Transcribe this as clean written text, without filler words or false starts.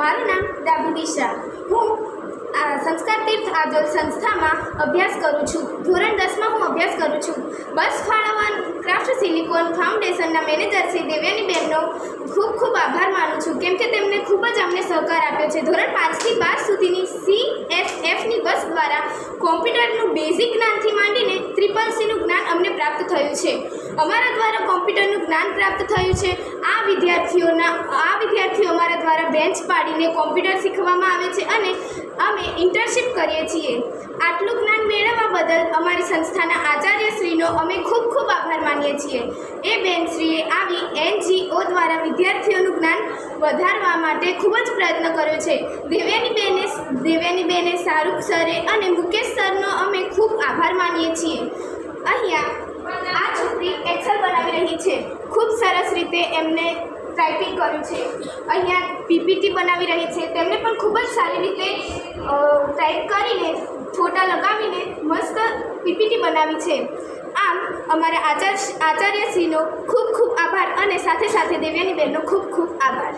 મારું નામ ડાભી દિશા. હું સંસ્કાર તીર્થ આજોલ સંસ્થામાં અભ્યાસ કરું છું. ધોરણ 10માં હું અભ્યાસ કરું છું. બસ ફાળવવા ક્રાફ્ટ સિલિકોન ફાઉન્ડેશનના મેનેજર શ્રી દેવ્યાનીબેનનો ખૂબ ખૂબ આભાર માનું છું, કેમ કે તેમણે ખૂબ જ અમને સહકાર આપ્યો છે. ધોરણ 5થી 12 સુધીની CSFની બસ દ્વારા કોમ્પ્યુટરનું બેઝિક જ્ઞાનથી માંડીને CCCનું જ્ઞાન અમને પ્રાપ્ત થયું છે. અમારા દ્વારા કોમ્પ્યુટરનું જ્ઞાન પ્રાપ્ત થયું છે. આ વિદ્યાર્થીઓ અમારા દ્વારા બેન્ચ પાડીને કોમ્પ્યુટર શીખવામાં આવે છે અને અમે ઇન્ટર્નશીપ કરીએ છીએ. આટલું જ્ઞાન મેળવવા બદલ અમારી સંસ્થાના આચાર્યશ્રીનો અમે ખૂબ ખૂબ આભાર માનીએ છીએ. એ બેનશ્રીએ આવી NGO દ્વારા વિદ્યાર્થીઓનું જ્ઞાન વધારવા માટે ખૂબ જ પ્રયત્ન કર્યો છે. દેવ્યાનીબેને, શાહરૂખ સરે અને મુકેશ સરનો અમે ખૂબ આભાર માનીએ છીએ. અહીંયા આ છોકરી એક્સેલ બનાવી રહી છે. ખૂબ સરસ રીતે એમને ટાઈપિંગ કર્યું છે. અહીંયા PPT બનાવી રહી છે. તેમને પણ ખૂબ જ સારી રીતે ટાઈપ કરીને ફોટા લગાવીને મસ્ત PPT બનાવી છે. આમ અમારા આચાર્યશ્રીનો ખૂબ ખૂબ આભાર અને સાથે સાથે દેવ્યાનીબેનનો ખૂબ ખૂબ આભાર.